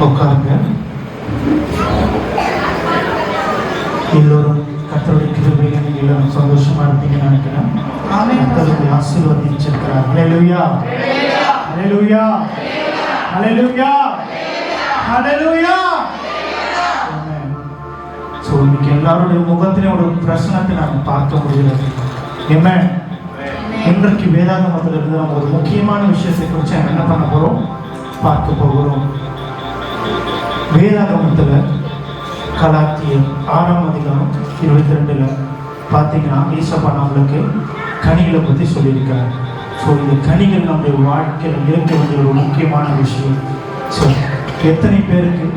உட்காருங்க. எல்லோரும் கர்த்தருடைய கிருபையில நீங்க எல்லாரும் சந்தோஷமா இருப்பீங்கன்னு நினைக்கிறேன். கர்த்தருக்கு ஆசீர்வதிச்சிருக்கிறார். ஹல்லேலூயா, ஹல்லேலூயா, ஹல்லேலூயா, ஹல்லேலூயா. சோ இன்னைக்கு எல்லாருடைய முகத்திலே ஒரு பிரசன்னத்தை நாம் பார்க்க முடிகிறது. ஆமென். இன்றைக்கு வேதாகமத்தில் இருந்து நம்ம ஒரு முக்கியமான விஷயத்தை குறித்து என்ன பண்ண போறோம், பார்க்க போகிறோம். வேதாகமத்தில் கலாத்தியர் 6ஆம் அதிகாரம் 22ல பார்த்தீங்கன்னா ஈசப்பா நம்மளுக்கு கனிகளை பற்றி சொல்லியிருக்காரு. ஸோ இந்த கனிகள் நம்முடைய வாழ்க்கையில் இருக்க வேண்டிய ஒரு முக்கியமான விஷயம். ஸோ எத்தனை பேருக்கு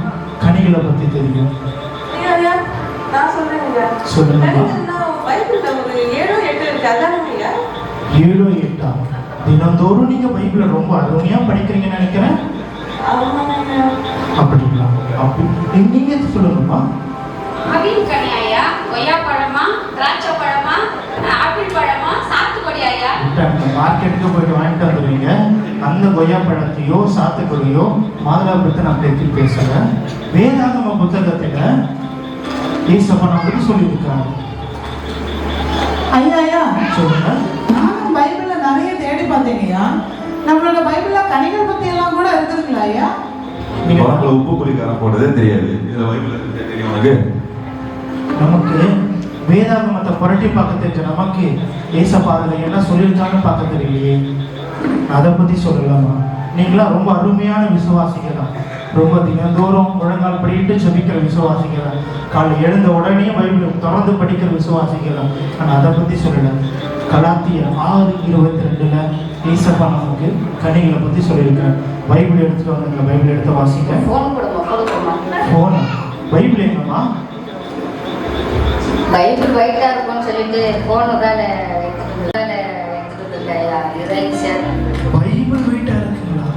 கனிகளை பற்றி தெரியும்? சொல்லுங்க. 7-8 தினந்தோறும் நீங்க பைபிளை ரொம்ப அருமையா படிக்கிறீங்கன்னு நினைக்கிறேன். அப்படிங்களா? அப்படி நீங்க சொல்லுங்கம்மா. ஆவின் கனியாயா, கொய்யா பழமா, திராட்சை பழமா, ஆப்பிள் பழமா, சாத்துக்குடி ஆயா? மார்க்கெட்டுக்கு போயிட்டு வாங்கிட்டு வந்துடுவீங்க. அந்த கொய்யா பழத்தையோ சாத்துக்குடியோ மாதுளம்பழத்தை நான் பற்றி பேசுறேன். வேதாகம புத்தகத்துல ஏசப்பா நம்மளுக்கு சொல்லியிருக்காங்க. ஐயா சொல்லுங்க. நானும் பைபிள்ல நிறைய தேடி பார்த்தீங்கய்யா. நம்மளோட பைபிள்ல கனிகள் பத்தி எல்லாம் கூட இருக்குதுங்களா ஐயா? நீங்க உப்பு புளிக்காரம் போட்டதே தெரியாது. இதுல பைபிள்ல தெரியும் உனக்கு? நமக்கு வேதாகமத்தை புரட்டி பார்க்க தெரிஞ்ச நமக்கு ஏசப்பா அதுல என்ன சொல்லியிருக்காங்கன்னு பார்க்க தெரியலையே. அதை பத்தி சொல்லலாமா? நீங்களா ரொம்ப அருமையான விசுவாசிகள் தான். ரொம்ப தினந்தோறும் முழங்கால் படிட்டு செபிக்கிற விசுவாசிகள் தான். காலை எழுந்த உடனே பைபிள் தொடர்ந்து படிக்கிற விசுவாசிகள் தான். ஆனால் அதை பத்தி சொல்லல. கலாத்தியர் 6:22ல ஏசப்பா நமக்கு கனிகளை பத்தி சொல்லியிருக்காரு. பைபிள் எடுத்துட்டு வந்து பைபிள் எடுத்து வாசிக்க. போன் பைபிள் எங்கம்மா? பைபிள் வைட்டா இருக்கும்னு சொல்லிட்டு போன் வேலை பைபிள் வெயிட்டா இருக்குங்களா?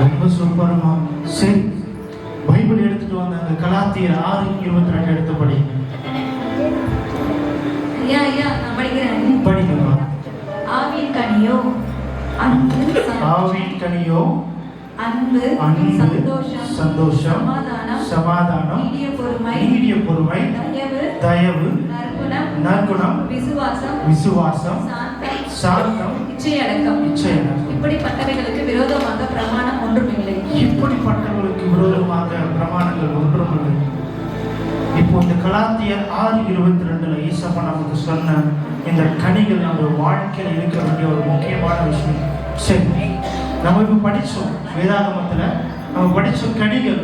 ரொம்ப சூப்பரமா. சரி, பைபிள் எடுத்துட்டு வந்தாங்க. கலாத்தியர் 6:22 எடுத்தபடி நான் படிக்கிறேன். படிக்கமா. ஆவியின் கனியோ அன்பு, ஆவியின் கனியோ அன்பு, சந்தோஷம், சமாதானம், நீடிய பொறுமை, தயவு, நற்குணம், விசுவாசம், சாந்தம், இச்சையடக்கம். இப்படிப்பட்டவைகளுக்கு விரோதமாக பிரமாணம் ஒன்றுமில்லை. இப்படிப்பட்டவர்களுக்கு விரோதமாக பிரமாணங்கள் ஒன்றுமில்லை. இப்போ இந்த கலாத்தியர் 6:22ல ஈசப்பா நமக்கு சொன்ன இந்த கனிகள் நம்ம வாழ்க்கையில் இருக்க வேண்டிய ஒரு முக்கியமான விஷயம். சரி, நம்ம இப்போ படித்தோம் வேதாகமத்தில் நம்ம படித்த கனிகள்.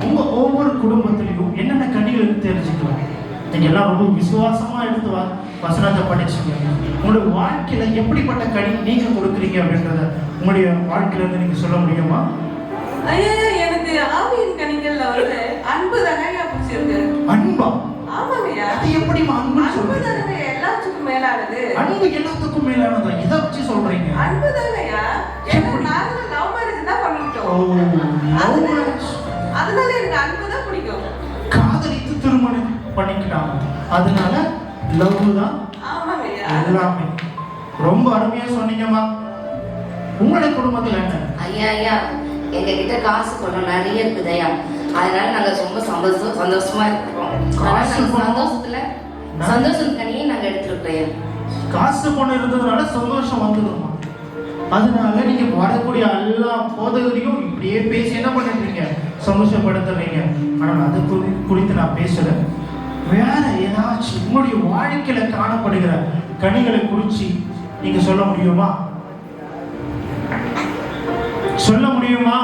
உங்கள் ஒவ்வொரு குடும்பத்திலையும் என்னென்ன கனிகள் தெரிஞ்சுக்கலாம். நீங்கள் எல்லாம் ரொம்ப விசுவாசமாக எடுத்து வசனத்தை படிச்சுங்க. உங்களுடைய வாழ்க்கையில் எப்படிப்பட்ட கனி நீங்கள் கொடுக்குறீங்க அப்படின்றத உங்களுடைய வாழ்க்கையிலேருந்து நீங்கள் சொல்ல முடியுமா? ஐயா, எனக்கு ஆவியின் கனிகள்ல வந்து அன்பு தானே பிடிச்சிருக்கு. அன்பா? ஆமாங்கய்யா. அது எப்படிமா அன்பு? அன்பு தானே எல்லாத்துக்கும் மேலானது. அன்பு எல்லாத்துக்கும் மேலானதா? இதை வச்சு சொல்றீங்க? அன்பு தானேயா. ஏன்னா நாங்க லவ் மேரேஜ் தான் பண்ணிட்டோம். அதனால எனக்கு அன்பு தான் பிடிக்கும். காதலித்து திருமணம் பண்ணிக்கிட்டாங்க, அதனால லவ் தான். ஆமாங்கய்யா. எல்லாமே ரொம்ப அருமையா சொன்னீங்கம்மா. உங்களுடைய குடும்பத்துல என்ன? ஐயா எங்க கிட்ட காசு பணம் நிறைய இருக்குதையா. அதனால நாங்க ரொம்ப சந்தோஷமா இருக்கிறோம். சந்தோஷம் கனியே நாங்க எடுத்துருக்கோம். காசு பணம் இருந்ததுனால சந்தோஷம் வந்துடுமா? அதனால நீங்க வரக்கூடிய எல்லா போதகரையும் இப்படியே பேசி என்ன பண்ணிடுறீங்க, சந்தோஷப்படுத்துறீங்க. ஆனால் அதை குறித்து நான் பேசல. வேற ஏதாச்சும் உங்களுடைய வாழ்க்கையில காணப்படுகிற கனிகளை குறித்து நீங்க சொல்ல முடியுமா? சொல்ல முடியுமா?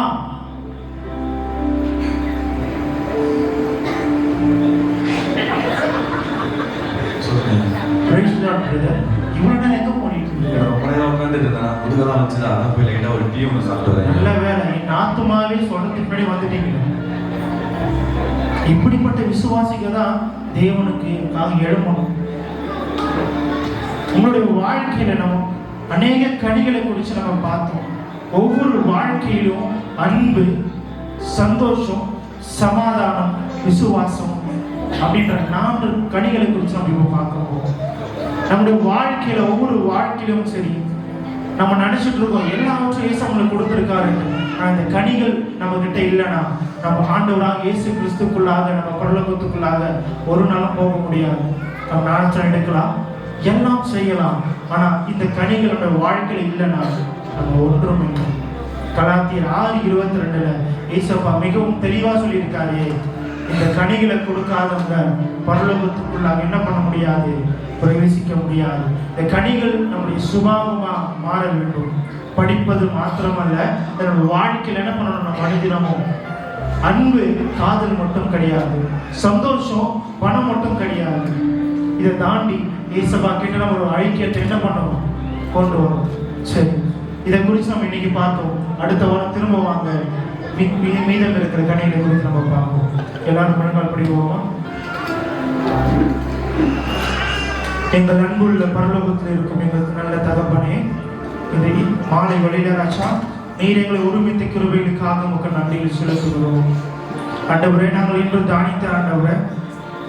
இப்படிப்பட்ட விசுவாசிகள் தான் தேவனுக்கு எழுமணும். உங்களுடைய வாழ்க்கையில நம்ம அநேக கனிகளை குறித்து நம்ம பார்த்தோம். ஒவ்வொரு வாழ்க்கையிலும் அன்பு, சந்தோஷம், சமாதானம், விசுவாசம் அப்படின்ற 4 கனிகளை குறித்து நம்ம இப்போ பார்க்க போறோம். நம்முடைய வாழ்க்கையில ஒவ்வொரு வாழ்க்கையிலும் சரி, நம்ம நினைச்சிட்டு இருக்கோம் எல்லாவற்றும் இயேசு நம்மளுக்கு கொடுத்துருக்காரு. ஆனால் இந்த கனிகள் நம்ம கிட்ட இல்லைன்னா நம்ம ஆண்டவராக இயேசு கிறிஸ்துக்குள்ளாக நம்ம பரலோகத்துக்குள்ளாக ஒரு நாளும் போக முடியாது. நம்ம நாளத்தில் எடுக்கலாம், எல்லாம் செய்யலாம், ஆனா இந்த கனிகள் நம்ம வாழ்க்கையில் இல்லைன்னா நம்ம ஒன்றும் இல்லை. கலாத்தியர் 6:22 ஏசப்பா மிகவும் தெளிவா சொல்லியிருக்காரு, இந்த கனிகளை கொடுக்காதவங்க பரலோகத்துக்குள்ளாக என்ன பண்ண முடியாது, பிரவேசிக்க முடியாது. இந்த கனிகள் நம்முடைய சுபாவமா மாற வேண்டும். படிப்பது மாத்திரமல்ல, நம்முடைய வாழ்க்கையில் என்ன பண்ணணும், நம்ம மனிதனமும் அன்பு காதல் மட்டும் கிடையாது, சந்தோஷம் பணம் மட்டும் கிடையாது. இதை தாண்டி ஏசப்பா கிட்ட நம்ம ஒரு ஐக்கியத்தை என்ன பண்ணணும், கொண்டு வரும். சரி, இதை குறித்து நம்ம இன்னைக்கு பார்த்தோம். அடுத்த வாரம் திரும்ப வாங்க மீதம் இருக்கிற கனிகளை குறித்து நம்ம பார்ப்போம். எல்லாரும் முழங்கால் படிவோமா? எங்கள் அன்புள்ள பரலோகத்தில் இருக்கும் எங்களுக்கு நல்ல தகப்பனே, இந்த மாலை வழியில ராஜா நீர் எங்களை ஒருமித்த கிருபைகளுக்காக உமக்கு நன்றிகள் செலுத்துகிறோம். ஆண்டவரே, நாங்கள் இன்று தானித்த ஆண்டவரே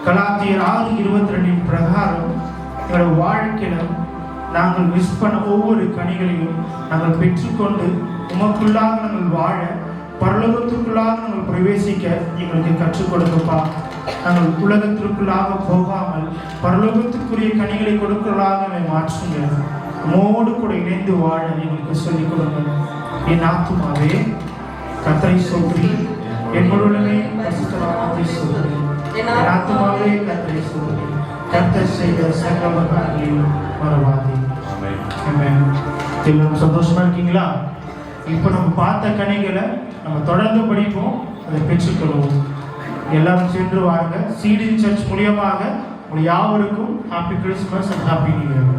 கலாத்தியர் 6:22 பிரகாரம் எங்களோட வாழ்க்கையில நாங்கள் மிஸ் பண்ண ஒவ்வொரு கனிகளையும் நாங்கள் பெற்றுக்கொண்டு உமக்குள்ளாக நாங்கள் வாழ, பரலோகத்திற்குள்ளாக நாங்கள் பிரவேசிக்க எங்களுக்கு கற்றுக் கொடுக்கப்பா. நாங்கள் உலகத்திற்குள்ளாக போகாமல் பரலோகத்துக்குரிய கனிகளை கொடுக்கிறதாக எங்களை மாற்றுங்க. உமோடு கூட இணைந்து வாழ எங்களுக்கு சொல்லிக் கொடுங்க. என் ஆத்துமாவே கர்த்தரை சோதரி, என் முழுவதுமே பரிசுத்தராமத்தை சோதரி. என் ஆத்துமாவே கர்த்தரை சோதரி, கர்த்தர் செய்த சகல காரியங்களையும் மறவாதே. எல்லாரும் சந்தோஷமா இருக்கீங்களா? இப்போ நம்ம பார்த்த கனிகளை நம்ம தொடர்ந்து படிப்போம், அதை பெற்றுக்கொள்வோம். எல்லாரும் சென்று வாங்க. சீடின் சர்ச் மூலியமாக யாவருக்கும் happy Christmas and happy new year.